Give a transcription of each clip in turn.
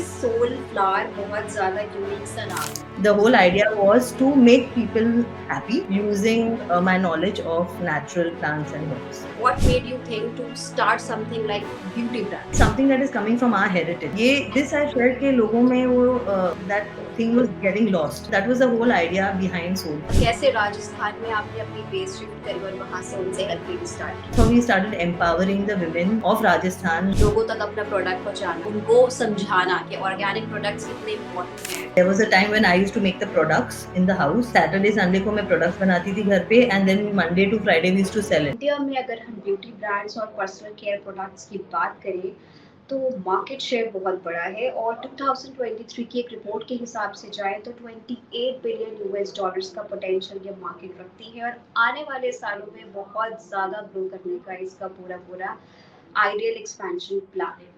Soulflower बहुत ज़्यादा unique सा नाम है। The whole idea was to make people happy using my knowledge of natural plants and herbs. What made you think to start something like beauty brand? Something that is coming from our heritage. This I felt कि लोगों में वो that thing was getting lost. That was the whole idea behind Soul. कैसे राजस्थान में आपने अपनी base shift करी और वहाँ से उनसे हेल्प लेनी स्टार्ट की? So we started empowering the women of Rajasthan. लोगों तक अपना प्रोडक्ट पहुँचाना, उनको समझाना कि ऑर्गेनिक प्रोडक्ट्स कितने इम्पोर्टेंट हैं। There was a time when I used to make the products in the house. Saturday, Sunday को मैं products बनाती थी घर पे and then Monday to Friday we used to sell it. India में अगर हम ब्यूटी ब्रांड्स और पर्सनल केयर प्रोडक्ट्स की बात करें तो मार्केट शेयर बहुत बड़ा है और 2023 की एक रिपोर्ट के हिसाब से जाए तो 28 बिलियन यूएस डॉलर्स का पोटेंशियल ये मार्केट रखती है और आने वाले सालों में बहुत ज़्यादा ग्रो करने का इसका पूरा पूरा आइडियल एक्सपेंशन प्लान है।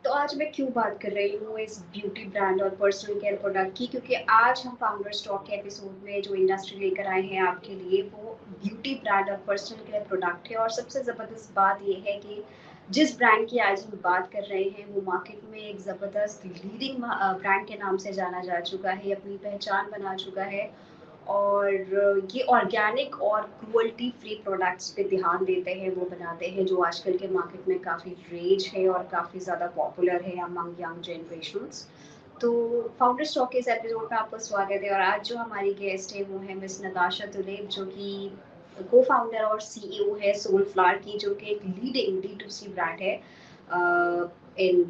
तो आज मैं क्यों बात कर रही हूँ इस ब्यूटी ब्रांड और पर्सनल केयर प्रोडक्ट की, क्योंकि आज हम फाउंडर स्टॉक के एपिसोड में जो इंडस्ट्री लेकर आए हैं आपके लिए वो ब्यूटी ब्रांड और पर्सनल केयर प्रोडक्ट है। और सबसे ज़बरदस्त बात ये है कि जिस ब्रांड की आज हम बात कर रहे हैं वो मार्केट में एक ज़बरदस्त लीडिंग ब्रांड के नाम से जाना जा चुका है, अपनी पहचान बना चुका है और ये ऑर्गेनिक और क्रुएल्टी फ्री प्रोडक्ट्स पे ध्यान देते हैं, वो बनाते हैं जो आजकल के मार्केट में काफ़ी रेज है और काफ़ी ज़्यादा पॉपुलर है अमंग यंग जनरेशंस। तो फाउंडर स्टॉक के इस एपिसोड में आपका स्वागत है और आज जो हमारी गेस्ट है वो है मिस नताशा तुलेब जो कि को फाउंडर और सीईओ है सोलफ्लावर की, जो कि एक लीडिंग D2C ब्रांड है in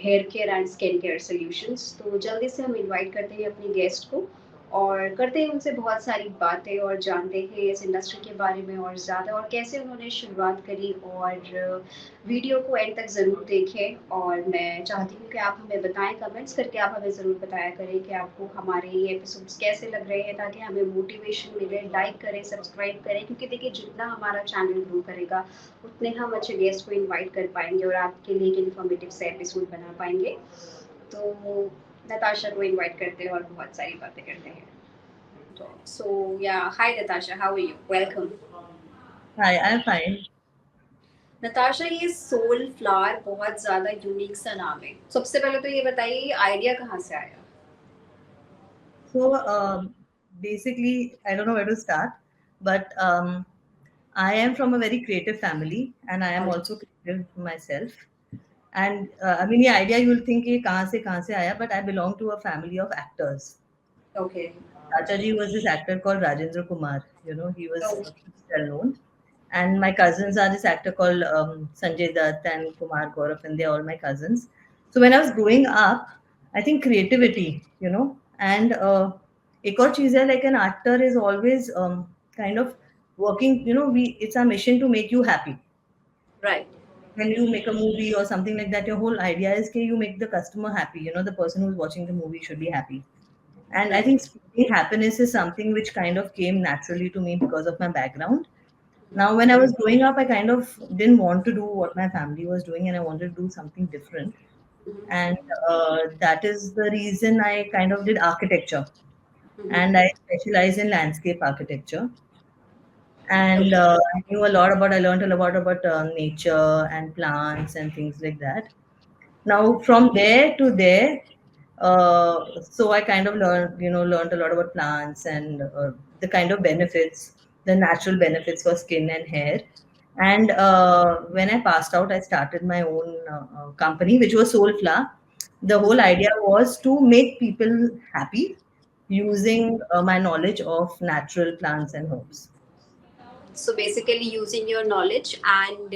hair care and skin care solutions. तो जल्दी से हम इनवाइट करते हैं अपनी गेस्ट को और करते हैं उनसे बहुत सारी बातें और जानते हैं इस इंडस्ट्री के बारे में और ज़्यादा और कैसे उन्होंने शुरुआत करी। और वीडियो को एंड तक ज़रूर देखें और मैं चाहती हूँ कि आप हमें बताएं, कमेंट्स करके आप हमें ज़रूर बताया करें कि आपको हमारे ये एपिसोड्स कैसे लग रहे हैं ताकि हमें मोटिवेशन मिले। लाइक करें, सब्सक्राइब करें, क्योंकि देखिए जितना हमारा चैनल ग्रो करेगा उतने हम अच्छे गेस्ट को इन्वाइट कर पाएंगे और आपके लिए एक इन्फॉर्मेटिव से एपिसोड बना पाएंगे। तो नताशा को इनवाइट करते हैं और बहुत सारी बातें करते हैं। So yeah, hi Natasha, how are you? Welcome. Hi, I'm fine. Natasha, ये सोल फ्लावर बहुत ज्यादा यूनिक सा नाम है। सबसे पहले तो ये बताइए ये आइडिया कहाँ से आया? So basically, I don't know where to start, but I am from a very creative family, and I am also creative myself. And I mean, the idea you will think ये कहाँ से आया, but I belong to a family of actors. Okay. Chachaji was this actor called Rajendra Kumar. You know, he was Oh, well known. And my cousins are this actor called Sanjay Dutt and Kumar Gaurav, and they're all my cousins. So when I was growing up, I think creativity, you know, and एक और चीज़ है, like an actor is always kind of working, you know, it's our mission to make you happy. right. When you make a movie or something like that, your whole idea is that you make the customer happy. You know, the person who's watching the movie should be happy. And I Right. think spreading happiness is something which kind of came naturally to me because of my background. Now, when I was growing up, I kind of didn't want to do what my family was doing, and I wanted to do something different. And that is the reason I kind of did architecture, and I specialize in landscape architecture. And Okay. I knew a lot about. I learned a lot about nature and plants and things like that. Now, from there to there, so I kind of learned a lot about plants and the kind of benefits, the natural benefits for skin and hair. And when I passed out, I started my own company, which was Soulflower. The whole idea was to make people happy using my knowledge of natural plants and herbs. So basically using your knowledge and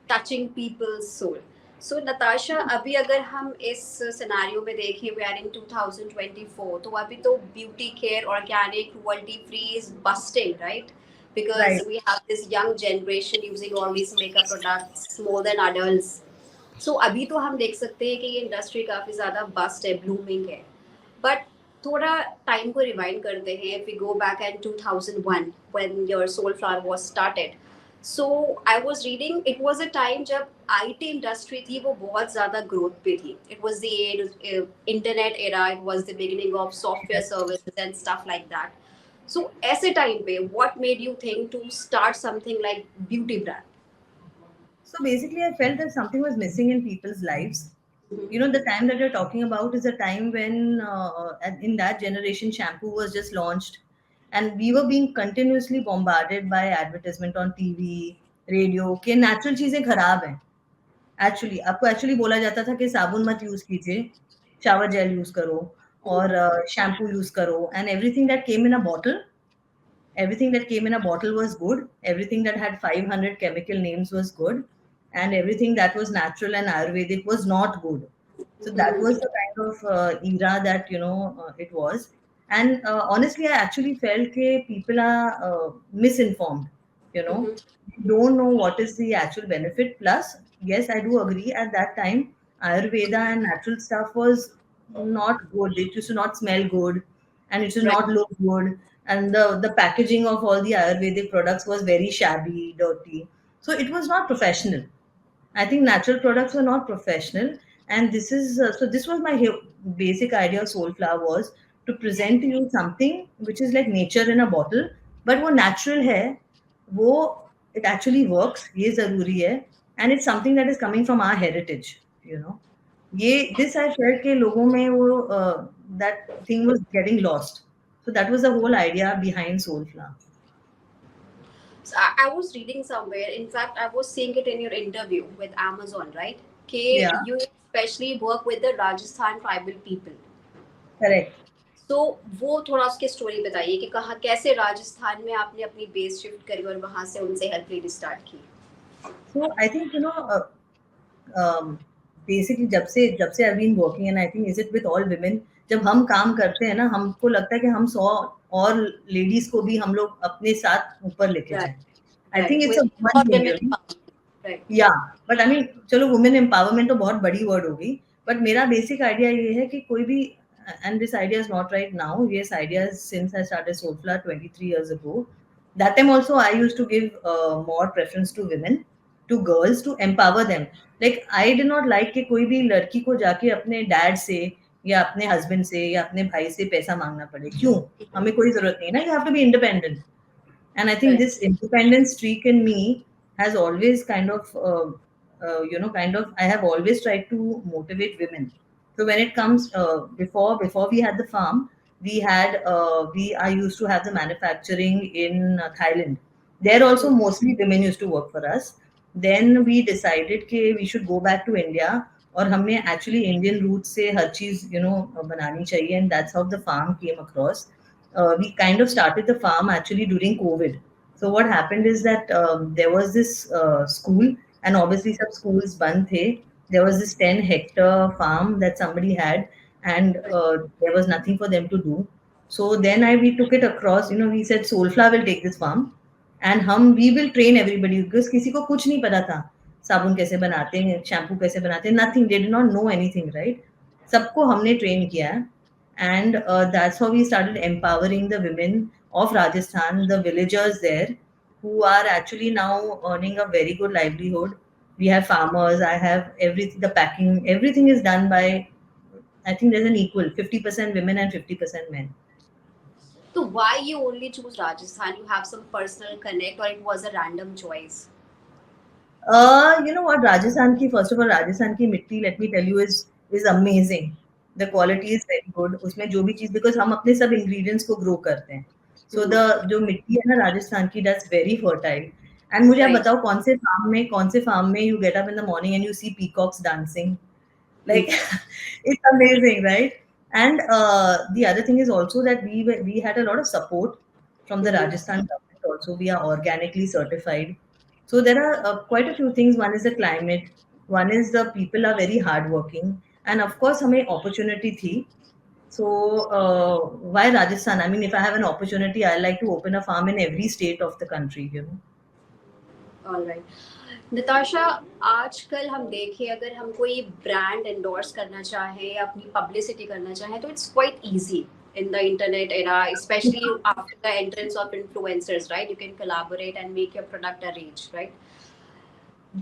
touching people's soul. So Natasha, अभी अगर हम इस scenario में देखें, we are in 2024, तो अभी तो beauty care, organic, cruelty free is busting, right? Because Right. we have this young generation using all these makeup products more than adults. So अभी तो हम देख सकते हैं कि ये इंडस्ट्री काफी ज्यादा बस्ट है, ब्लूमिंग है। बट थोड़ा टाइम को रिवाइंड करते हैं, if we go back in 2001 when your Soulflower was started. So I was reading, it was a time जब IT इंडस्ट्री थी वो बहुत ज़्यादा ग्रोथ पे थी. It was the internet era, it was the beginning of software services and stuff like that. So ऐसे time पे what made you think to start something like beauty brand? So basically, I felt that something was missing in people's lives. You know, the time that you're talking about is a time when, in that generation, shampoo was just launched, and we were being continuously bombarded by advertisement on TV, radio कि natural चीजें खराब हैं. Actually, आपको actually बोला जाता था कि साबुन मत use कीजिए, shower gel use करो और shampoo use करो, and everything that came in a bottle was good, everything that had 500 chemical names was good, and everything that was natural and ayurvedic was not good. So that was the kind of era that, it was. And honestly, I actually felt that people are misinformed. You know, they don't know what is the actual benefit. Plus, yes, I do agree. At that time, Ayurveda and natural stuff was not good. It used to not smell good, and it should Right. not look good. And the packaging of all the Ayurvedic products was very shabby, dirty. So it was not professional. I think natural products were not professional, and this is so. This was my basic idea of Soulflower was to present to you something which is like nature in a bottle, but वो natural है, वो it actually works. ये ज़रूरी है, and it's something that is coming from our heritage. You know, ये this I felt कि लोगों में वो that thing was getting lost. So that was the whole idea behind Soulflower. So I was reading somewhere. In fact, I was seeing it in your interview with Amazon, right? Okay, Yeah, you especially work with the Rajasthan tribal people. correct. तो वो थोड़ा उसकी story बताइए कि कहाँ कैसे राजस्थान में आपने अपनी बेस शिफ्ट करी और वहां से उनसे हेल्प लेनी स्टार्ट की. So I think बेसिकली जब से I been working and I think is it with all women जब हम काम करते हैं ना हमको लगता है कि हम 100 और लेडीज को भी हम लोग अपने साथ ऊपर लेके जाएं. Right. I think right. It's a woman और thing, women you know. empowerment. Right. या बट आई मीन चलो वुमेन एम्पावरमेंट तो बहुत बड़ी वर्ड होगी, बट मेरा बेसिक आइडिया ये है कि कोई भी and this idea is not right now, this idea since I started Soulflower 23 years ago. That time also I used to give more preference to women, to girls, to empower them. Like I did not like कि कोई भी लड़की को जाके अपने dad से या अपने हस्बैंड से या अपने भाई से पैसा मांगना पड़े. क्यों? हमें कोई जरूरत नहीं है ना. You have to be independent. And I think right. this independent streak in me has always kind of I have always tried to motivate women. So when it comes before we had the farm, we I used to have the manufacturing in Thailand. There also mostly women used to work for us. Then we decided कि we should go back to India, और हमने actually Indian roots से हर चीज बनानी चाहिए, and that's how the farm came across. We kind of started the farm actually during COVID. So what happened is that there was this school, and obviously some schools band the. There was this 10-hectare farm that somebody had, and there was nothing for them to do. So then we took it across. We said Soulflower will take this farm, and we will train everybody because किसी को कुछ नहीं पता था. साबुन कैसे बनाते हैं, शैम्पू कैसे बनाते हैं, nothing. They did not know anything, right? सबको हमने train किया, and that's how we started empowering the women of Rajasthan, the villagers there, who are actually now earning a very good livelihood. We have farmers. I have everything. The packing, everything is done by. I think there's an equal 50% women and 50% men. So why you only choose Rajasthan? You have some personal connect or it was a random choice? You know what, Rajasthan ki, first of all, Rajasthan ki mitti, let me tell you, is amazing. The quality is very good. उसमें जो भी चीज, because हम अपने सब ingredients को grow करते हैं. So the जो मिट्टी है ना राजस्थान की, that's very fertile. And मुझे आप Right. बताओ कौन से farm में you get up in the morning and you see peacocks dancing. Like it's amazing, right? And the other thing is also that we had a lot of support from the Rajasthan government. Also, we are organically certified. So there are quite a few things. One is the climate. One is the people are very hardworking, and of course, हमें opportunity थी. So why Rajasthan? I mean, if I have an opportunity, I like to open a farm in every state of the country. All right. Nitasha, आजकल हम देखें अगर हम कोई brand endorse करना चाहें या अपनी पब्लिसिटी करना चाहें तो it's quite easy in the internet era, especially after the entrance of influencers, right? You can collaborate and make your product a reach, right?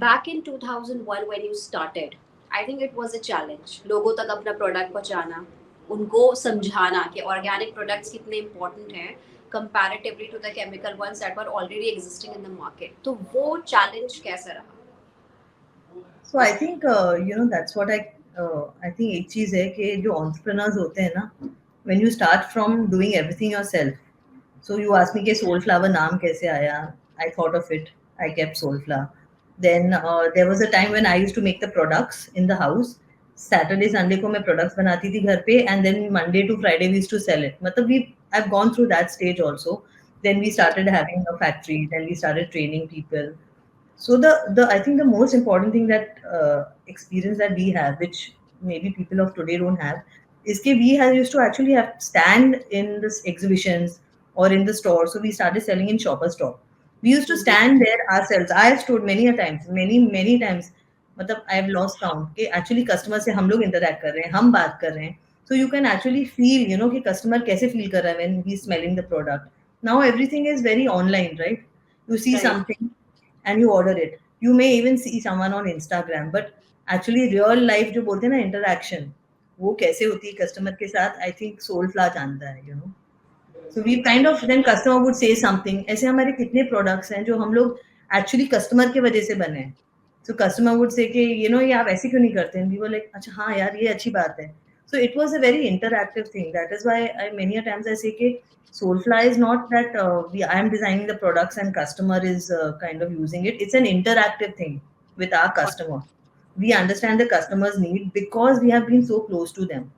Back in 2001 when you started, I think it was a challenge. लोगों तक अपना product पहुंचाना, उनको समझाना कि organic products कितने important हैं comparatively to the chemical ones that were already existing in the market. तो वो challenge कैसा रहा? So I think that's what I think एक चीज़ है कि जो एंटरप्रेन्योर्स होते हैं ना, when you start from doing everything yourself. So you asked me कि Soulflower नाम कैसे आया? I thought of it. I kept Soulflower. Then there was a time when I used to make the products in the house. Saturday, Sunday को मैं products बनाती थी घर पे, and then Monday to Friday we used to sell it. मतलब I've gone through that stage also. Then we started having a factory. Then we started training people. So the I think the most important thing that experience that we have, which maybe people of today don't have, is that we have used to actually have stand in this exhibitions or in the store. So we started selling in shopper stop. We used to stand there ourselves. I have stood many a times, many times. मतलब I have lost count कि actually customer से हम लोग interact कर रहे हैं, हम बात कर रहे हैं. So you can actually feel, you know, कि customer कैसे feel कर रहा है when he's smelling the product. Now everything is very online, right? You see Right. something and you order it. You may even see someone on Instagram, but actually real life जो बोलते हैं ना interaction, वो कैसे होती है customer के साथ, I think Soulflower जानता है, you know. So we kind of then customer would say something. ऐसे हमारे कितने products हैं जो हम लोग actually customer की वजह से बने हैं. So customer would say कि you know ये आप ऐसे क्यों नहीं करते हैं? We were like अच्छा हाँ यार ये अच्छी बात है. So it was a very interactive thing. That is why many a times I say कि Soulfly is not that I am designing the products and customer is kind of using it. It's an interactive thing with our customer. We understand the customer's need because we have been so close to them.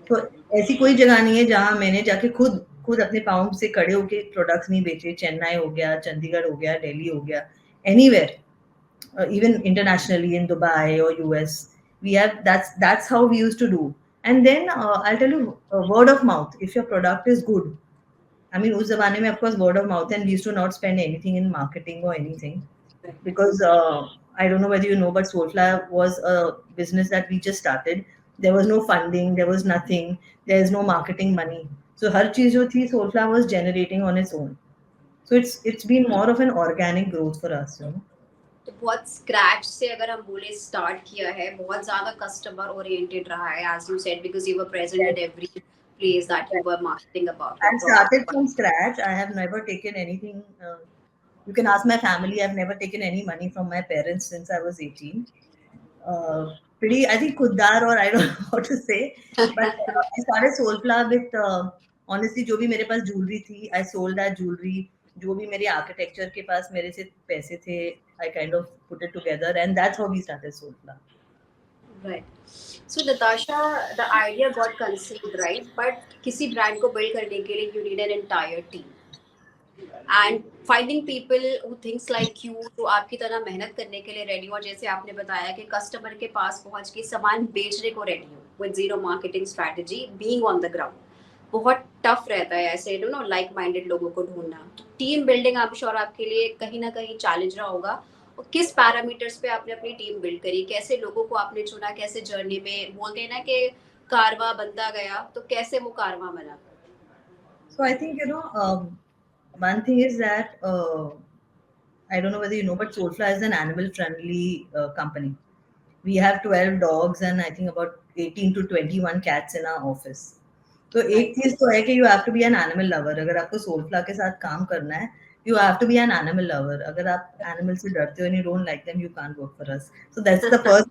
तो ऐसी कोई जगह नहीं है जहाँ मैंने जाके खुद खुद अपने पाँव से खड़े होके प्रोडक्ट्स नहीं बेचे. चेन्नई हो गया, चंडीगढ़ हो गया, दिल्ली हो गया, anywhere, even internationally in Dubai or US. We have that's how we used to do. And then I'll tell you, word of mouth. If your product is good, I mean, उस ज़माने में of course word of mouth, and we used to not spend anything in marketing or anything because I don't know whether you know, but Soulflower was a business that we just started. There was no funding, there was nothing, there is no marketing money. So हर चीज़ जो थी Soulflower was generating on its own. So it's been more of an organic growth for us, you know. तो बहुत scratch से अगर हम बोले start किया है, बहुत ज्यादा कस्टमर ओरिएंटेड रहा है, as you said, because you were present Yes. At every place that you were marketing about your I started product. from scratch. I have never taken anything. You can ask my family. I've never taken any money from my parents since I was 18. Pretty, I think Kuddar, or I don't know what to say. But I started Soulflower with, honestly, जो भी मेरे पास jewelry थी, I sold that jewelry. जो भी मेरे architecture के पास मेरे से पैसे थे, I kind of put it together, and that's how we started Soulflower. Right. So Natasha, the idea got conceived, right? But किसी brand को build करने के लिए you need an entire team. And finding people who thinks like you, जो आपकी तरह मेहनत करने के लिए रेडी हो, जैसे आपने बताया कि कस्टमर के पास पहुंच के सामान बेचने को रेडी हो with zero marketing strategy, being on the ground, बहुत टफ रहता है ऐसे यू नो लाइक माइंडेड लोगों को ढूंढना. तो team building I am sure आपके लिए कहीं ना कहीं चैलेंज रहा होगा. और किस पैरामीटर्स पे आपने अपनी टीम बिल्ड करी, कैसे लोगों को आपने चुना, कैसे जर्नी में बोलते हैं ना कि कारवां बनता गया, तो कैसे वो कारवां बना? So I think, one thing is that I don't know whether you know, but Soulflower is an animal-friendly company. We have 12 dogs and I think about 18 to 21 cats in our office. तो एक right. चीज तो है कि you have to be an animal lover. अगर आपको Soulflower के साथ काम करना है, you have to be an animal lover. अगर आप एनिमल से डरते हो and you don't like them, you can't work for us. So that's the first.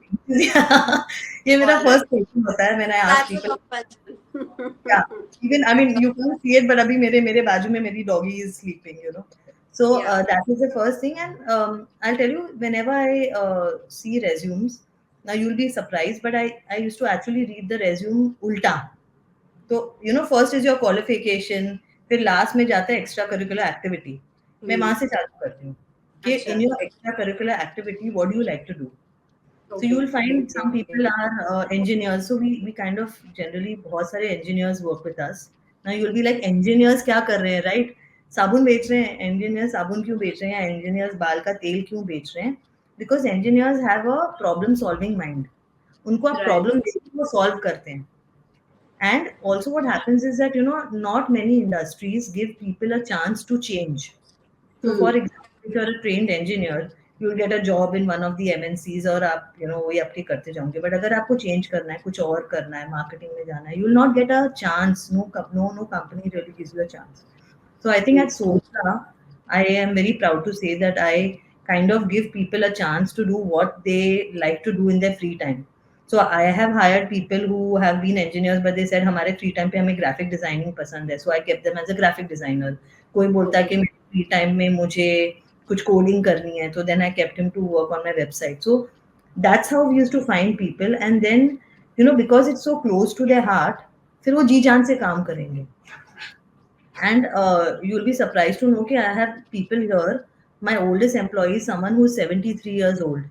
ये मेरा ऑलराइट. फर्स्ट क्वेश्चन होता है when I ask That's a people. Yeah, compulsion. even I mean you can't see it, but अभी मेरे बाजू में मेरी doggy is sleeping, you know. So Yeah. that is the first thing, and I'll tell you, whenever I see resumes, now you'll be surprised, but I used to actually read the resume ulta. तो you know first is your qualification, फिर last में जाता है extra curricular activity. मैं वहां से चालू करती हूँ कि अच्छा. In your extra curricular activity what do you like to do. So you okay. will find some people are engineers. So we kind of generally बहुत सारे engineers work with us. Now you'll be like engineers क्या कर रहे हैं, right? साबुन बेच रहे हैं engineers, साबुन क्यों बेच रहे हैं, engineers बाल का तेल क्यों बेच रहे हैं? Because engineers have a problem solving mind. उनको आप राइट. problem देते हो, वो solve करते हैं. And also what happens is that, not many industries give people a chance to change. So for example, if you're a trained engineer, you'll get a job in one of the MNCs और आप, वही आपके करते जाओगे. But अगर आपको change करना है, कुछ और करना है, marketing में जाना है, you will not get a chance. No company really gives you a chance. So I think at Soulflower, I am very proud to say that I kind of give people a chance to do what they like to do in their free time. So I have hired people who have been engineers, but they said हमारे free time पे हमें graphic designing पसंद है, so I kept them as a graphic designer. कोई बोलता है Okay. कि मेरे free time में मुझे कुछ coding करनी है, so then I kept him to work on my website. So that's how we used to find people, and then because it's so close to their heart, फिर वो जी जान से काम करेंगे. And you'll be surprised to know that I have people here. My oldest employee is someone who's 73 years old.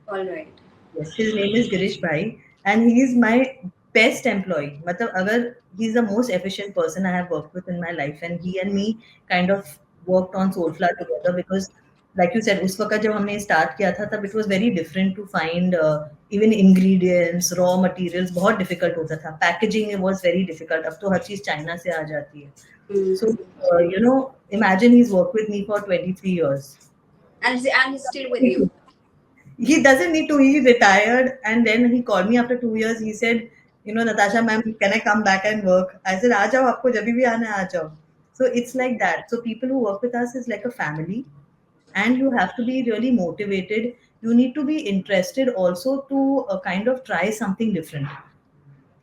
All right. Yes, his name is Girish Bhai, and he is my best employee. मतलब अगर he's the most efficient person I have worked with in my life, and he and me kind of worked on Soulflower together because, like you said, उस वक्त जब हमने start किया था, तब it was very different to find even ingredients, raw materials बहुत difficult होता था. Packaging was very difficult. अब तो हर चीज China से आ जाती है. So Mm-hmm. imagine he's worked with me for 23 years. And he's still with you. He doesn't need to. He retired, and then he called me after 2 years. He said, Natasha, ma'am, can I come back and work? I said, "आ जाओ, आपको जब भी आना है, आ जाओ." So it's like that. So people who work with us is like a family, and you have to be really motivated. You need to be interested also to kind of try something different.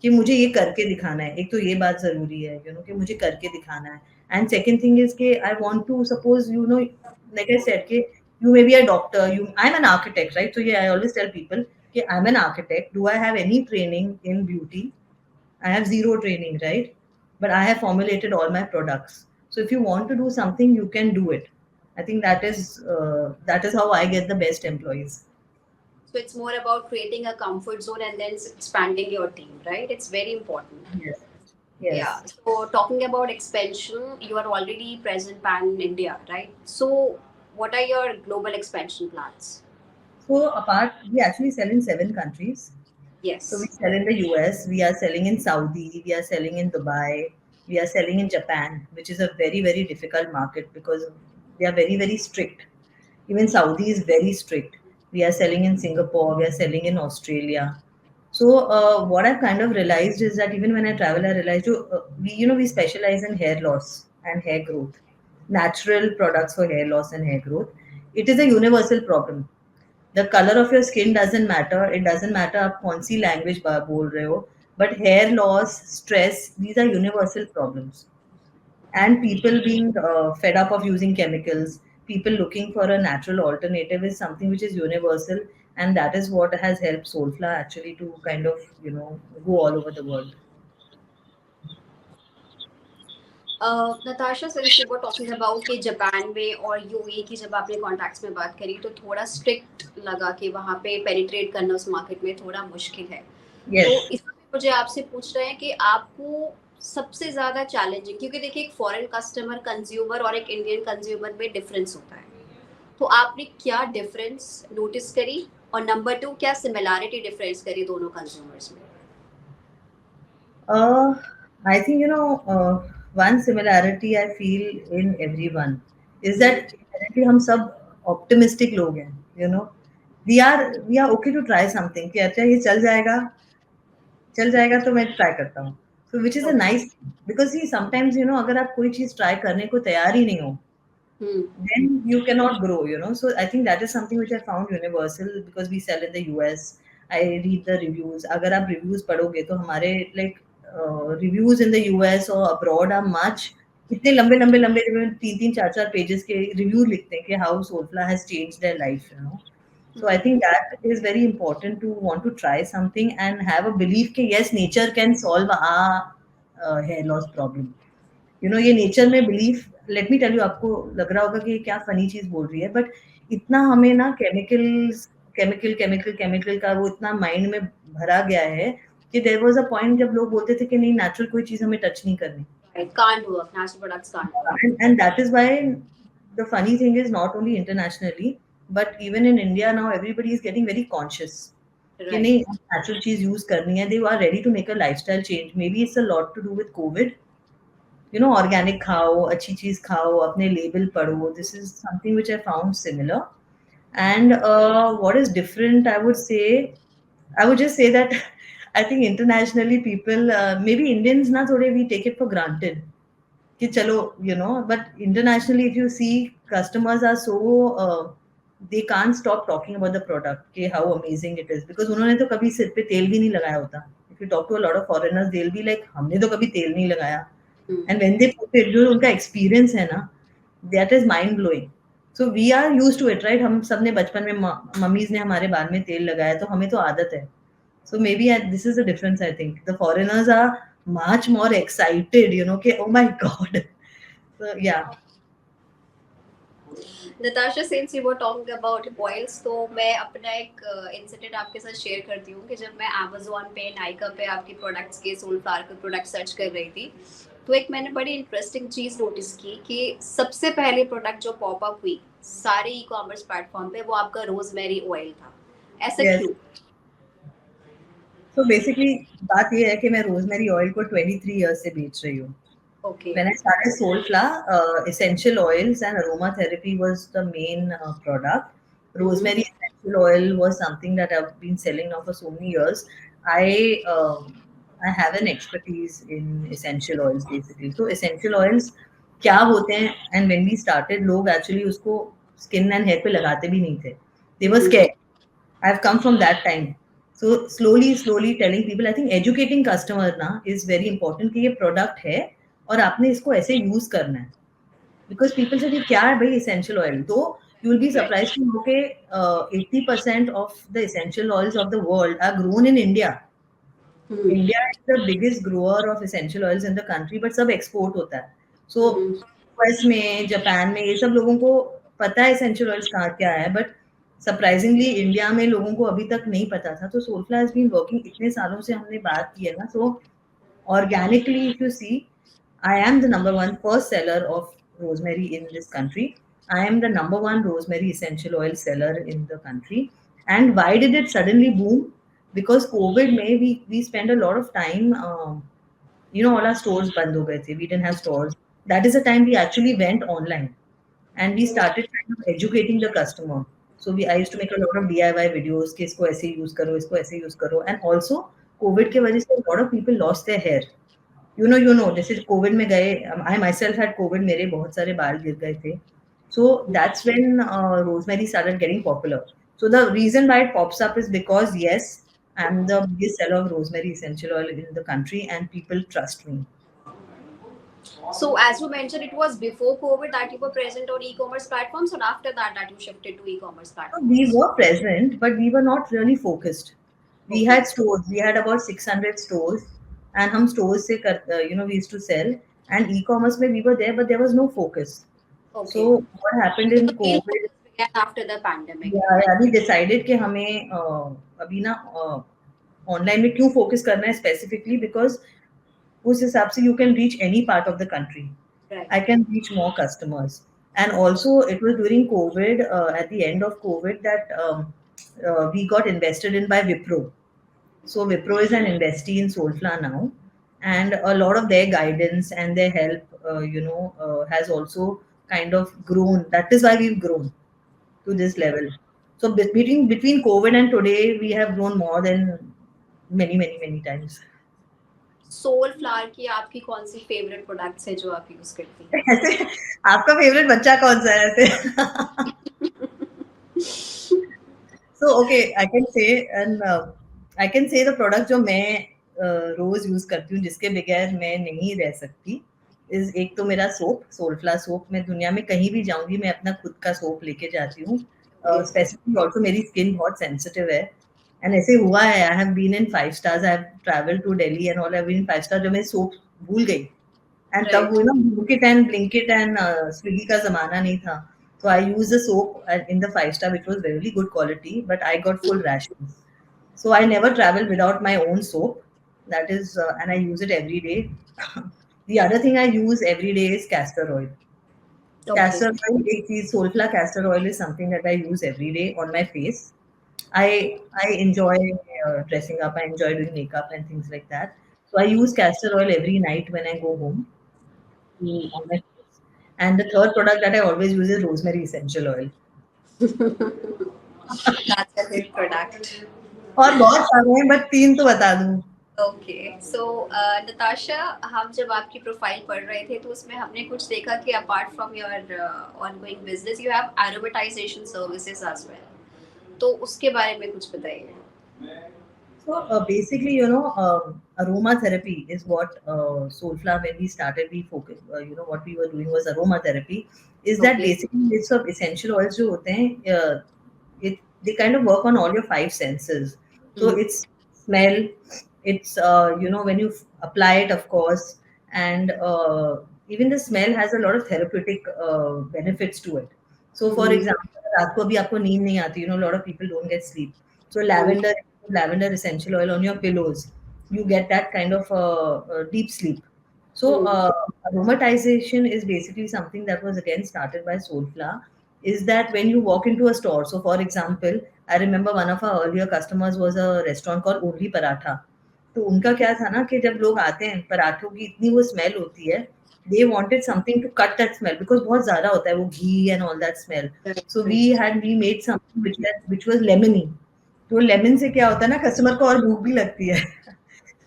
कि मुझे ये करके दिखाना है, एक तो ये बात ज़रूरी है, कि मुझे करके दिखाना है. एंड सेकंड थिंग इज़ कि I want to suppose like I said कि you may be a doctor, I'm an architect, right? So yeah, I always tell people कि I'm an architect. Do I have any training in beauty? I have zero training, right? But I have formulated all my products. So if you want to do something, you can do it. I think that is how I get the best employees. So it's more about creating a comfort zone and then expanding your team, right? It's very important. Yes. Yeah. Yes. So talking about expansion, you are already present pan India, right? So what are your global expansion plans? So apart, we actually sell in 7 countries. So we Yes. sell in the US, we are selling in Saudi, we are selling in Dubai, we are selling in Japan, which is a very, very difficult market because they are very, very strict. Even Saudi is very strict. We are selling in Singapore, we are selling in Australia. So what I've kind of realized is that even when I travel, I realized we specialize in hair loss and hair growth, natural products for hair loss and hair growth. It is a universal problem. The color of your skin doesn't matter. It doesn't matter आप कौन सी language बोल रहे हो. But hair loss, stress, these are universal problems. And people being fed up of using chemicals, people looking for a natural alternative is something which is universal, and that is what has helped Soulflower actually to kind of go all over the world. Natasha, since you were talking about कि Japan में और UAE की जब आपने contacts में बात करी तो थोड़ा स्ट्रिक्ट लगा कि वहाँ पे पेनिट्रेट करना उस मार्केट में थोड़ा मुश्किल है. तो Yes. इसमें मुझे आपसे पूछ रहे हैं कि आपको सबसे ज्यादा चैलेंजिंग, क्योंकि देखिए एक फॉरेन कस्टमर कंज्यूमर और एक इंडियन कंज्यूमर में डिफरेंस होता है, तो आपने क्या डिफरेंस नोटिस करी और नंबर टू क्या सिमिलैरिटी डिफरेंस करी दोनों कंज्यूमर्स में? Uh, I think one similarity I feel in everyone is that inherently हम सब optimistic लोग हैं. We are okay to try something कि अच्छा ये चल जाएगा तो मैं ट्राई करता हूँ. So which is a okay. nice because see sometimes अगर आप कोई चीज ट्राई करने को तैयार ही नहीं हो, हम्म. then you cannot grow. So I think that is something which I found universal because we sell in the US. I read the reviews. अगर आप reviews पढ़ोगे तो हमारे like reviews in the US or abroad are much इतने लंबे लंबे लंबे लंबे 3-3 4-4 पेजेस के रिव्यू लिखते हैं कि how Soulflower has changed their life. So I think that is very important to want to try something and have a belief कि yes nature can solve our hair loss problem. ये nature में belief let me tell you आपको लग रहा होगा कि ये क्या फनी चीज बोल रही है बट इतना हमें ना केमिकल का वो इतना माइंड में भरा गया है कि देयर वाज अ पॉइंट जब लोग बोलते थे कि नहीं नेचुरल कोई चीज हमें टच नहीं करनी It can't work. Natural products can't work. and that is why the funny thing is not only internationally but even in India now everybody is getting very conscious कि Right. नहीं natural चीज use करनी है they are ready to make a lifestyle change maybe it's a lot to do with covid organic खाओ, अच्छी चीज़ खाओ, अपने label पढ़ो. This is something which I found similar. And what is different, I would just say that I think internationally people, maybe Indians ना थोड़े we take it for granted कि चलो, but internationally if you see customers are so they can't stop talking about the product, कि how amazing it is, because उन्होंने तो कभी सिर पे तेल भी नहीं लगाया होता. If you talk to a lot of foreigners, they'll be like, हमने तो कभी तेल नहीं लगाया. Hmm. And when they put it, जो उनका experience है ना, that is mind blowing. So we are used to it, right? हम सबने बचपन में मम्मीज ने हमारे बाल में तेल लगाया, तो हमें तो आदत है. So maybe this is the difference. I think the foreigners are much more excited, you know, कि oh my god. So yeah. Natasha, since you were talking about oils, तो मैं अपना एक इंसिडेंट आपके साथ शेयर करती हूँ कि जब मैं Amazon पे नाइका पे आपकी प्रोडक्ट्स के सोलफ्लावर के प्रोडक्ट सर्च कर रही थी, तो एक मैंने बड़ी इंटरेस्टिंग चीज नोटिस की कि सबसे पहले प्रोडक्ट जो पॉप अप हुई सारे ई कॉमर्स प्लेटफॉर्म पे वो आपका रोजमेरी ऑयल था. ऐसा Yes. क्यों? So basically बात ये है कि मैं रोजमेरी ऑयल को 23 years से बेच रही हूँ. Okay. When I started Soulflower, essential oils and aromatherapy was the main product. Rosemary essential oil was something that I've been selling now for so many years. I I have an expertise in essential oils basically. So essential oils क्या होते हैं, and when we started लोग actually उसको skin and hair पे लगाते भी नहीं थे. They were scared. I've come from that time. So slowly telling people, I think educating customer ना is very important कि ये product है और आपने इसको ऐसे use करना है. Because people say कि क्या है भाई essential oil? Though you will be right. surprised to know कि 80% of the essential oils of the world are grown in India. India is the biggest grower of essential oils in the country, but सब export होता है. So US में, Japan में ये सब लोगों को पता है essential oils कहाँ क्या है, but सरप्राइजिंगली इंडिया में लोगों को अभी तक नहीं पता था. तो सोलफ्ला हैज बीन वर्किंग, इतने सालों से हमने बात की है ना. सो organically, if you see, I am the number one first seller of rosemary in this country. I am the number one rosemary essential oil seller in the country. And why did it suddenly boom? Because COVID may we spent a lot of time, you know, all our stores band ho gaye the. We didn't have stores. That is the time we actually went online and we started kind of educating the customer. So I used to make a lot of DIY videos कि इसको ऐसे use करो, इसको ऐसे use करो. And also COVID के वजह से a lot of people lost their hair. You know, जैसे COVID में गए, I myself had COVID, मेरे बहुत सारे बाल गिर गए थे. So that's when rosemary started getting popular. So the reason why it pops up is because yes, I'm the biggest seller of rosemary essential oil in the country and people trust me. So as you mentioned, it was before COVID that you were present on e-commerce platforms, or after that that you shifted to e-commerce So we platforms? were present, but we were not really focused. We Okay. had stores. We had about 600 stores, and हम stores से you know, we used to sell. And e-commerce में we were there, but there was no focus. Okay. So what happened So in real COVID? focus began after the pandemic. Yeah, we decided कि हमें अभी ना online में क्यों focus करना है specifically, because उस हिसाब से you can reach any part of the country. Right. I can reach more customers. And also, it was during COVID, at the end of COVID, that we got invested in by Wipro. So Wipro is an investee in Soulfla now, and a lot of their guidance and their help, has also kind of grown. That is why we've grown to this level. So between COVID and today, we have grown more than many times. Soul flower की आपकी कौन सी favourite products है जो आप use करती हैं? ऐसे आपका फेवरेट बच्चा कौन सा है ऐसे? So okay, I can say the product जो मैं रोज यूज करती हूँ, जिसके बगैर मैं नहीं रह सकती, इज एक तो मेरा सोप, सोलफ्ला सोप. मैं दुनिया में कहीं भी जाऊंगी, मैं अपना खुद का सोप लेके जाती हूँ. ओके. स्पेसिफिकली ऑल्सो मेरी स्किन बहुत सेंसिटिव है, एंड ऐसे हुआ है, I have been in 5 stars, I have travel to Delhi and all, I have been 5 star जो मैं सोप भूल गई. एंड तब राइट. वो ना ब्लिंकिट एंड स्विगी का जमाना नहीं था. So I used the soap in the 5 star, which was really good quality, but I got full rashes. So I never travel without my own soap. That is, and I use it every day. The other thing I use every day is castor oil. Okay. Castor oil, Soulfla castor oil is something that I use every day on my face. I enjoy dressing up. I enjoy doing makeup and things like that. So I use castor oil every night when I go home on my face. And the third product that I always use is rosemary essential oil. That's a good product. और बहुत सारे हैं, but 3 तो बता दूँ. Okay so Natasha, हम जब आपकी प्रोफाइल पढ़ रहे थे तो उसमें हमने कुछ देखा कि apart from your ongoing business you have aromatisation services as well, तो उसके बारे में कुछ बताइए. So basically, aromatherapy is what Soulflower, when we started, we focused, what we were doing was aromatherapy. Is that okay. basically mix of essential oils जो होते हैं, they kind of work on all your five senses. So hmm. it's smell, it's, when you apply it, of course, and even the smell has a lot of therapeutic benefits to it. So for hmm. example, रात को अभी आपको नींद नहीं आती, a lot of people don't get sleep. So hmm. lavender essential oil on your pillows, you get that kind of deep sleep. So hmm. aromatization is basically something that was again started by Soulflower. Is that when you walk into a store? So for example, I remember one of our earlier customers was a restaurant called Only Paratha. तो उनका क्या था ना कि जब लोग आते हैं पराठों की इतनी वो स्मेल होती है, they wanted something to cut that smell because बहुत ज़्यादा होता है वो घी and all that smell. So we made something which was lemony. तो लेमन से क्या होता है ना, कस्टमर को और भूख भी लगती है.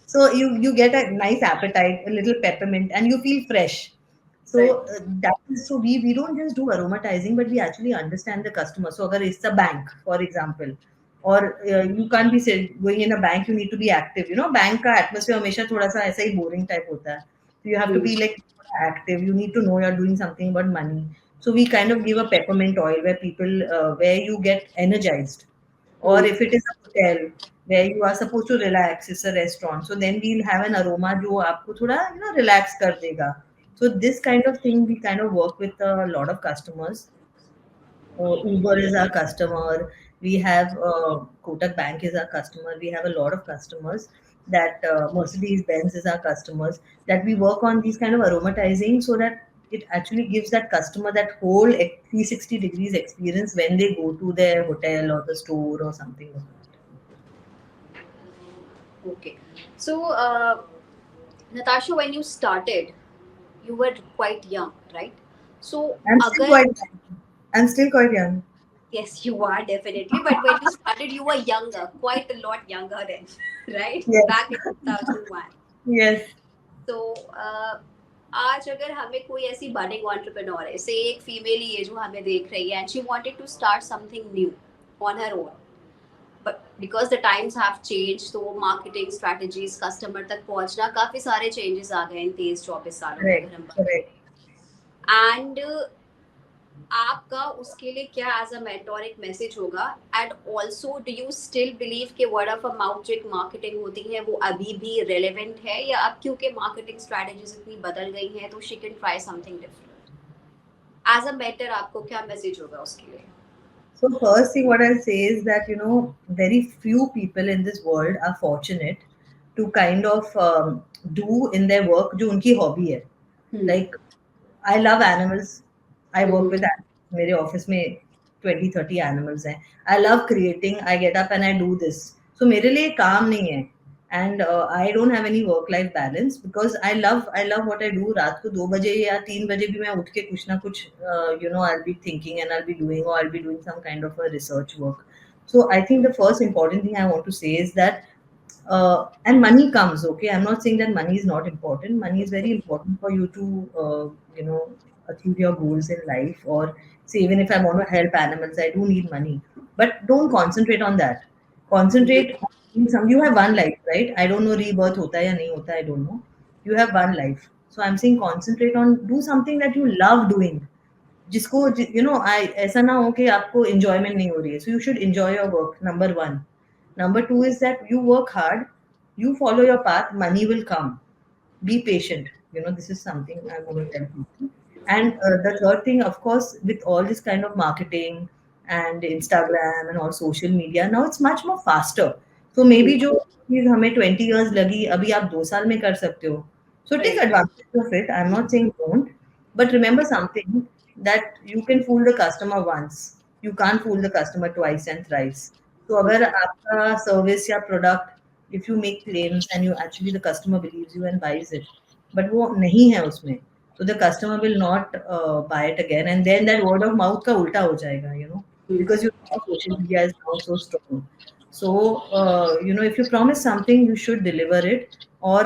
So you get a nice appetite, a little peppermint, and you feel fresh. So right. that is, so we don't just do aromatizing, but we actually understand the customer. So agar it's a bank, for example, or you can't be going in a bank, you need to be active. Bank का atmosphere हमेशा थोड़ा सा ऐसा ही boring type होता है. So you have to be like active. You need to know you're doing something about money. So we kind of give a peppermint oil where where you get energized. Or if it is a hotel where you are supposed to relax, it's a restaurant. So then we'll have an aroma जो आपको थोड़ा relax कर देगा. So this kind of thing we kind of work with a lot of customers. Uber is our customer. We have Kotak Bank is our customer. We have a lot of customers that Mercedes Benz is our customers that we work on these kind of aromatizing so that it actually gives that customer that whole 360 degrees experience when they go to their hotel or the store or something like that. Okay. So, Natasha, when you started, you were quite young, right? So, I'm still agar quite young. I'm still quite young. yes, you are definitely, but when you started, you were younger, quite a lot younger then, right? Yes. Back in 2001. Yes. तो आज अगर हमें कोई ऐसी budding entrepreneur है, से एक female ही है जो हमें देख रही है and she wanted to start something new on her own, but because the times have change, तो मार्केटिंग स्ट्रेटजीज कस्टमर तक पहुंचना काफी सारे चेंजेस आ गए इन 23-24 सालों में Correct. अगर हम बात Correct. करें. एंड आपका उसके लिए क्या एज अ मेंटोर एक मैसेज होगा? And also do you still believe कि वर्ड ऑफ अ माउथ जो एक मार्केटिंग होती है वो अभी भी रेलेवेंट है, या अब क्योंकि मार्केटिंग स्ट्रेटजीज इतनी बदल गई हैं तो she can try something different? As a mentor आपको क्या मैसेज होगा उसके लिए? So first thing what I'll say is that very few people in this world are fortunate to kind of do in their work जो उनकी hobby है. हम्म. Like I love animals. I work hmm. with animals. मेरे office में 20-30 animals हैं. I love creating. I get up and I do this. So मेरे लिए काम नहीं है. And I don't have any work life balance because I love what I do. रात को 2 बजे या 3 बजे भी मैं उठ के कुछ ना कुछ I'll be thinking and I'll be doing, or I'll be doing some kind of a research work. So I think the first important thing I want to say is that and money comes, okay, I'm not saying that money is not important. Money is very important for you to you know achieve your goals in life, or say even if I want to help animals I do need money, but don't concentrate on that. Concentrate on some. You have one life, right? I don't know rebirth hota hai ya nahi hota, I don't know. You have one life, so I'm saying concentrate on, do something that you love doing. जिसको आई ऐसा ना हो कि आपको enjoyment नहीं हो रही है. So you should enjoy your work, number one. Number two is that you work hard, you follow your path, money will come. Be patient. This is something I want to tell people. And the third thing, of course, with all this kind of marketing and Instagram and all social media, now it's much more faster. So maybe जो चीज़ हमें 20 years लगी अभी आप 2 साल में कर सकते हो. So take right. advantage of it. I'm not saying don't, but remember something, that you can fool the customer once. You can't fool the customer twice and thrice. So अगर आपका service या product, if you make claims and you actually the customer believes you and buys it, but वो नहीं है उसमें, so the customer will not buy it again, and then that word of mouth का उल्टा हो जाएगा, because social media is now so strong. So, if you promise something, you should deliver it. Or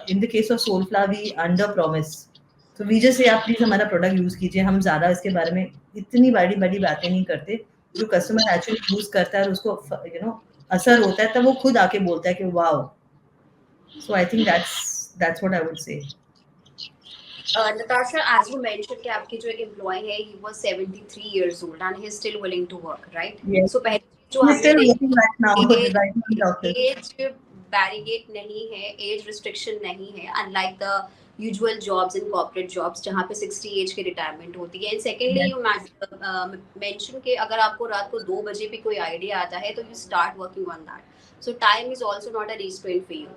in the case of Soulflower, we under promise. So we just say, आप please हमारा product use कीजिए, हम ज्यादा इसके बारे में इतनी बड़ी बड़ी बातें नहीं करते. जो कस्टमर एक्चुअली यूज करता है और उसको असर होता है, तब वो खुद आके बोलता है कि wow. So I think that's what I would say. Natasha, as you mentioned कि आपके जो एक एम्प्लॉय है, he was 73 years old and he is still willing to work, right? Yes. So पहली चीज जो He's हमने still देखी, working right now, right now in the office. Age barricade नहीं है, एज रिस्ट्रिक्शन नहीं है, unlike the usual jobs in corporate jobs जहाँ पे 60 एज की रिटायरमेंट होती है. And secondly Yes. You mention कि अगर आपको रात को 2 बजे भी कोई आइडिया आता है तो you start working on that. So time is also not a restraint for you.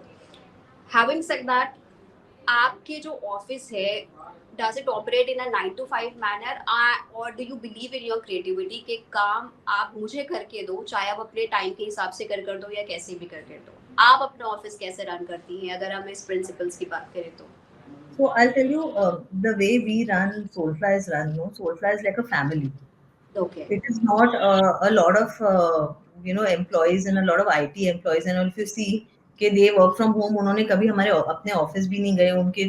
Having said that, आपके जो ऑफिस है, does it operate in a 9 to 5 manner, or do you believe in your creativity के काम आप मुझे करके दो, चाहे आप अपने टाइम के हिसाब से कर दो या कैसे भी कर दो. आप अपना ऑफिस कैसे रन करती हैं अगर हम इस प्रिंसिपल्स की बात करें तो? So I'll tell you, the way we run Soulfly is run. No, Soulfly is like a family. Okay. It is not a lot of employees and a lot of IT employees. And if you see कि they work from home, उन्होंने कभी हमारे अपने office भी नहीं गए. उनके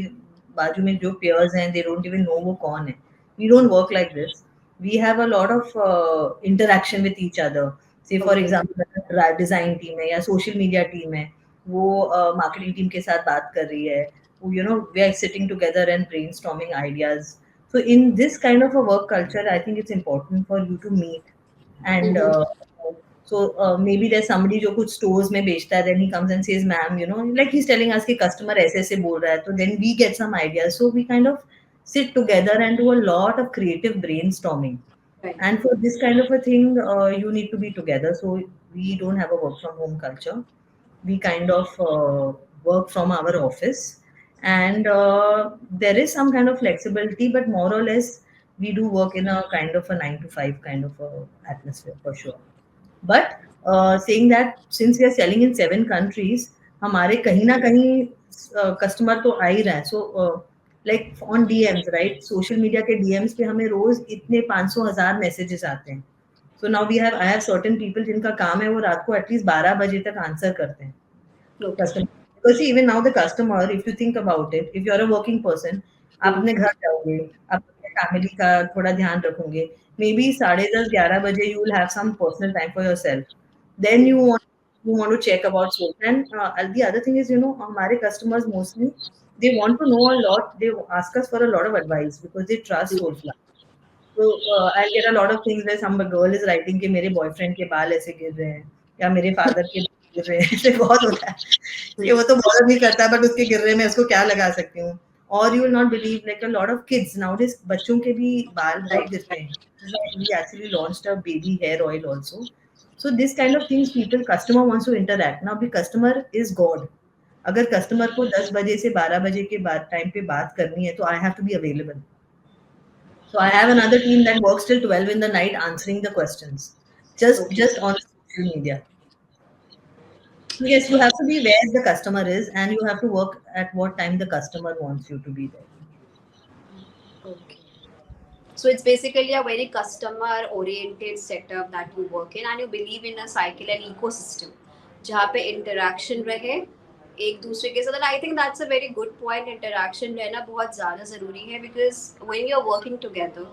बाजू में जो peers हैं, they don't even know वो कौन है. We don't work like this. We have a lot of interaction with each other. Say for Okay. example, design team है या सोशल मीडिया टीम है, वो मार्केटिंग टीम के साथ बात कर रही है. We are sitting together and brainstorming ideas. So in this kind of a work culture, I think it's important for you to meet. And Mm-hmm. maybe there's somebody जो कुछ stores में बेचता है, then he comes and says, ma'am, like he's telling us कि customer ऐसे ऐसे बोल रहा है, तो then we get some ideas. So we kind of sit together and do a lot of creative brainstorming. Right. And for this kind of a thing, you need to be together. So we don't have a work from home culture. We kind of work from our office, and there is some kind of flexibility, but more or less we do work in a kind of a 9 to 5 kind of a atmosphere for sure. But saying that, since we are selling in 7 countries, हमारे कहीं ना कहीं customer तो आ ही रहा है. So like on DMs, right, social media के DMs पे हमें रोज इतने 500,000 मैसेजेस आते हैं. So now I have certain people जिनका काम है वो रात को एटलीस्ट 12 बजे तक आंसर करते हैं Okay. Customer. Because even now the customer, if you think about it, if you are a working person, आप अपने घर जाओगे, आप अपने फैमिली का थोड़ा ध्यान रखोगे, मे बी 10:30-11 बजे you will have some personal time for yourself. Then you want to check about soap. And the other thing is, हमारे customers mostly, they want to know a lot. They ask us for a lot of advice because they trust Soulfly. So I get a lot of things that some girl is writing कि मेरे boyfriend के बाल ऐसे गिर रहे हैं या मेरे फादर के बाल गिर रहे हैं. ऐसे बहुत होता है कि वो तो बॉदर नहीं करता, बट उसके गिर रहे हैं, मैं उसको क्या लगा सकती हूँ. और you will not believe, like a lot of kids nowadays, बच्चों के भी बाल बहुत गिरते हैं. We actually launched a baby hair oil also. So this kind of things, people, customer wants to interact. Now the customer is God. अगर customer को 10 बजे से 12 बजे के बाद टाइम पे बात करनी है तो I have to be available. So I have another team that works till 12 in the night answering the questions, just Okay. just on social media. So yes, you have to be where the customer is, and you have to work at what time the customer wants you to be there. Okay. So it's basically a very customer oriented setup that you work in, and you believe in a cycle and ecosystem जहाँ पे interaction रहे एक दूसरे के साथ. And I think that's a very good point. Interaction रहना बहुत ज़्यादा ज़रूरी है, because when you're working together,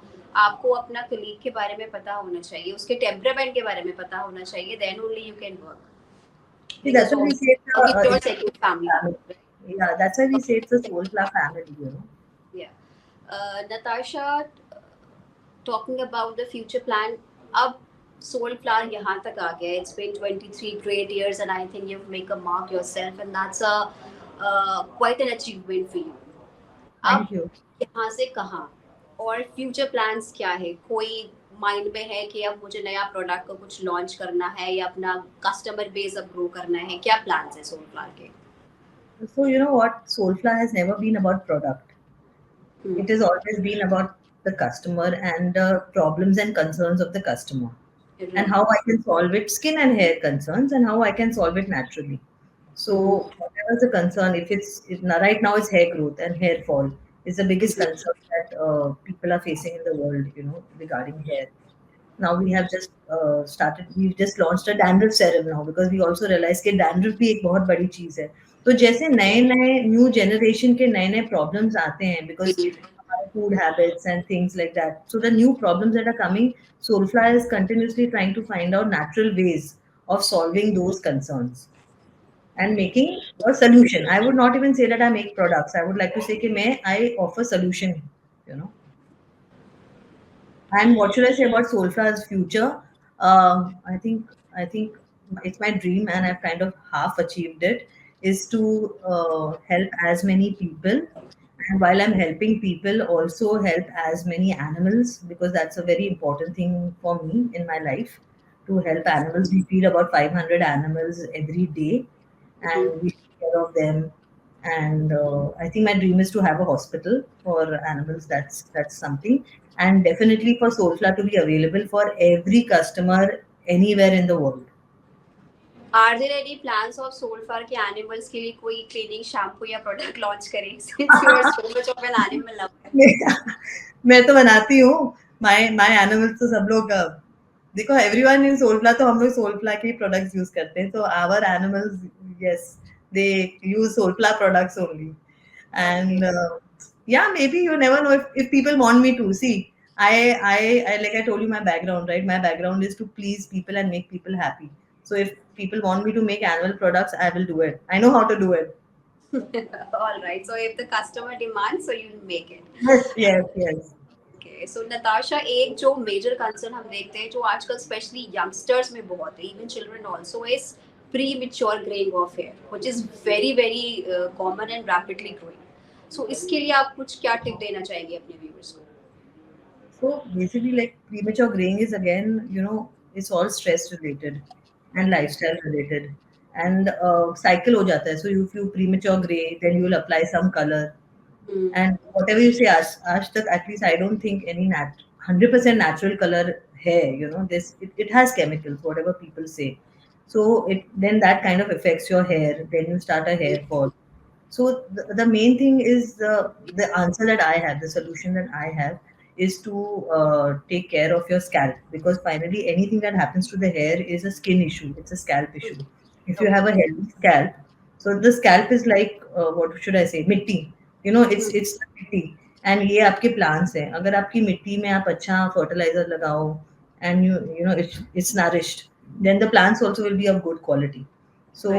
आपको अपना colleague के बारे में पता होना चाहिए, उसके temperament के बारे में पता होना चाहिए, then only you can work. See, Because that's why we say it's your it's second family. a family. Yeah, that's why we say it's a Soulflower family. Yeah. Natasha, talking about the future plan, अब Soulflower यहाँ तक आ गया. It's been 23 great years, and I think you've make a mark yourself, and that's a quite an achievement for you. अब Thank you. यहाँ से कहाँ और future plans क्या है? कोई माइंड में है कि अब मुझे नया प्रोडक्ट को कुछ लॉन्च करना है या अपना कस्टमर बेस अब ग्रो करना है? क्या प्लान्स है सोलफ्लावर के? So you know what? Soulflower has never been about product. It has always been about the customer and the problems and concerns of the customer, and Right. how I can solve it, skin and hair concerns, and how I can solve it naturally. So, whatever the concern, right now it's hair growth and hair fall is the biggest concern that people are facing in the world, regarding hair. Now we have just we've just launched a dandruff serum now because we also realized कि dandruff भी एक बहुत बड़ी चीज है. तो जैसे नए नए न्यू जनरेशन के नए नए प्रॉब्लम्स आते हैं because food habits and things like that. So the new problems that are coming, Soulfly is continuously trying to find out natural ways of solving those concerns and making a solution. I would not even say that I make products. I would like to say that I offer solution, you know. And what should I say about Soulfly's future? I think it's my dream, and I've kind of half achieved it. Is to help as many people, and while I'm helping people, also help as many animals because that's a very important thing for me in my life. To help animals, we feed about 500 animals every day, Mhm. and we take care of them. And I think my dream is to have a hospital for animals. That's something, and definitely for Soulfla to be available for every customer anywhere in the world. Are there any plans of Soulfar के animals के लिए कोई cleaning shampoo या product launch करें? Since you are so much of an animal lover. मैं तो बनाती हूँ. माय एनिमल्स तो सब लोग देखो एवरीवन इन सोलफ्ला तो हम लोग सोलफ्ला के प्रोडक्ट्स यूज करते हैं तो our animals yes they use Soulflower products only Okay. and yeah, maybe you never know if people want me to see. I like I told you my background, right? My background is to please people and make people happy. So if people want me to make animal products, I will do it. I know how to do it. All right. So if the customer demands, so you'll make it. Yes, yes, yes. Okay. So Natasha, एक जो major concern हम देखते हैं जो आजकल especially youngsters में बहुत है, even children also is premature graying of hair, which is very very common and rapidly growing. So इसके लिए आप कुछ क्या टिप देना चाहेंगे अपने viewers को? So basically, like premature graying is again, it's all stress related and Okay. lifestyle related, and cycle हो जाता है. So if you premature gray, then you will apply some color, Hmm. and whatever you say, आज तक at least I don't think any 100% natural color hair. It has chemicals, whatever people say. So it then that kind of affects your hair. Then you start a hair fall. So the main thing is the answer that I have, the solution that I have is to take care of your scalp because finally anything that happens to the hair is a skin issue. It's a scalp issue. If you have Okay. a healthy scalp, so the scalp is like what should I say? Mitti. It's the mitti. And ये आपके plants हैं. अगर आपकी मिट्टी में आप अच्छा fertilizer लगाओ and it's nourished, then the plants also will be of good quality. Right. So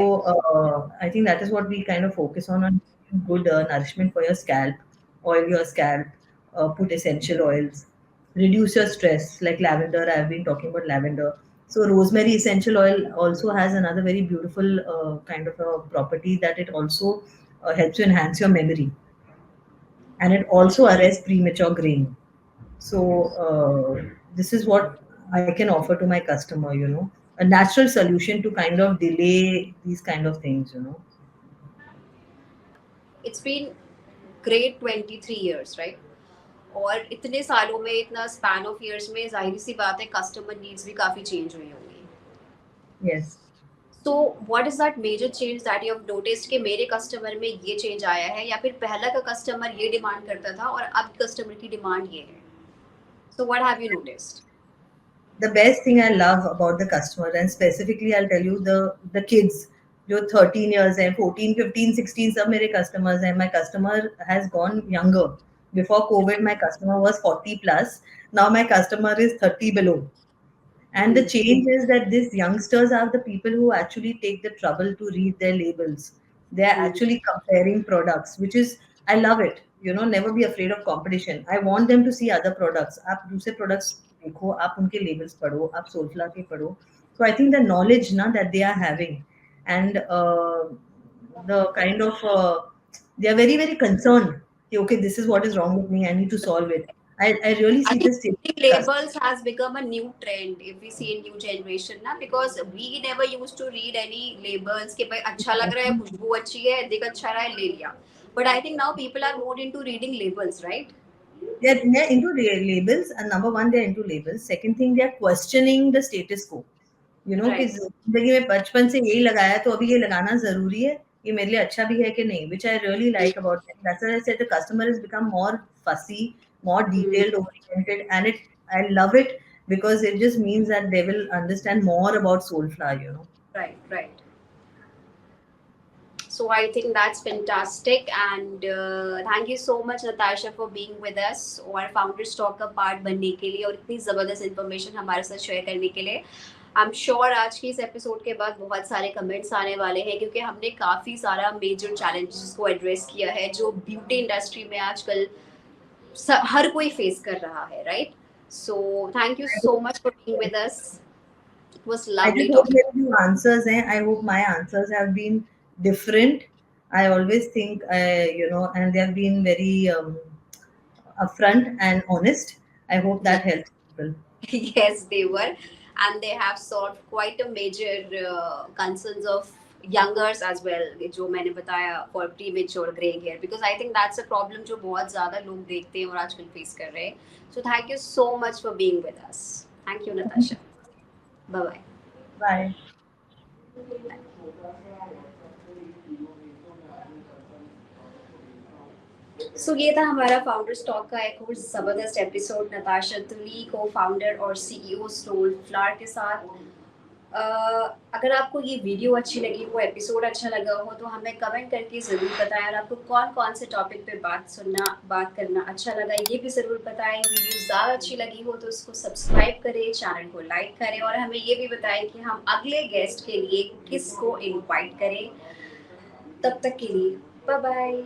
I think that is what we kind of focus on good nourishment for your scalp, oil your scalp, put essential oils, reduce your stress like lavender. I've been talking about lavender. So rosemary essential oil also has another very beautiful kind of a property that it also helps you enhance your memory and it also arrests premature graying. So this is what I can offer to my customer, a natural solution to kind of delay these kind of things. It's been great 23 years, right? और इतने सालों में इतना span of years में जाहिर सी बात है customer needs भी काफी चेंज हुई होंगी. Yes. So what is that major change that you have noticed कि मेरे कस्टमर में ये चेंज आया है या फिर पहला का कस्टमर ये डिमांड करता था और अब कस्टमर की डिमांड ये है. So what have you noticed? The best thing I love about the customer, and specifically I'll tell you the kids, जो 13 years हैं, 14, 15, 16 सब मेरे customers हैं. My customer has gone younger. Before COVID, my customer was 40 plus. Now my customer is 30 below. And the change is that these youngsters are the people who actually take the trouble to read their labels. They are actually comparing products, which is, I love it. Never be afraid of competition. I want them to see other products. आप दूसरे products देखो, आप उनके labels पढ़ो, आप Soulfla के पढ़ो. So I think the knowledge that they are having and the kind of they are very very concerned. Okay, this is what is wrong with me. I need to solve it. I really I see think this. reading labels has become a new trend if we see in new generation ना, because we never used to read any labels कि भाई अच्छा लग रहा है, खुशबू अच्छी है, दिख अच्छा रहा है, ले लिया. But I think now people are more into reading labels, right? They're into labels, and number one, they're into labels. Second thing, they're questioning the status quo. कि Right. जिंदगी में बचपन से यही लगाया तो अभी ये लगाना जरूरी है, ये मेरे लिए अच्छा भी है कि नहीं, which I really like about it. That's why I said the customer has become more fussy, more Hmm. detailed oriented, and I love it. because it just means that they will understand more about Soulflower. Right, right. So I think that's fantastic, and thank you so much Natasha for being with us और founders talk का part बनने के लिए और इतनी ज़बरदस्त information हमारे साथ शेयर करने के लिए। आई एम श्योर आज की इस एपिसोड के बाद बहुत सारे कमेंट्स आने वाले हैं, क्योंकि हमने काफ़ी सारा मेजर चैलेंजेस को एड्रेस किया है जो ब्यूटी इंडस्ट्री में आजकल हर कोई फेस कर रहा है, right? So thank you so much for being with us. It was I lovely just hope talking. that the answers, I hope my answers have been different. I always think, and they have been very upfront and honest. I hope that helps people. Yes, they were, and they have solved quite a major concerns of youngers as well, जो मैंने बताया for premature graying hair, because I think that's a problem जो बहुत ज़्यादा लोग देखते हैं और आजकल face कर रहे हैं. So thank you so much for being with us. Thank you, Natasha. Bye bye. Bye. सो ये था हमारा फाउंडर स्टॉक का एक और ज़बरदस्त एपिसोड नताशा तुली, को फाउंडर और सीईओ सोलफ्लावर के साथ। अगर आपको ये वीडियो अच्छी लगी, वो एपिसोड अच्छा लगा हो, तो हमें कमेंट करके ज़रूर बताएं। और आपको कौन कौन से टॉपिक पे बात करना अच्छा लगा, ये भी ज़रूर बताएं। वीडियो ज़्यादा अच्छी लगी हो तो उसको सब्सक्राइब करें, चैनल को लाइक करें, और हमें ये भी बताएं कि हम अगले गेस्ट के लिए किसको इनवाइट करें। तब तक के लिए बाय बाय।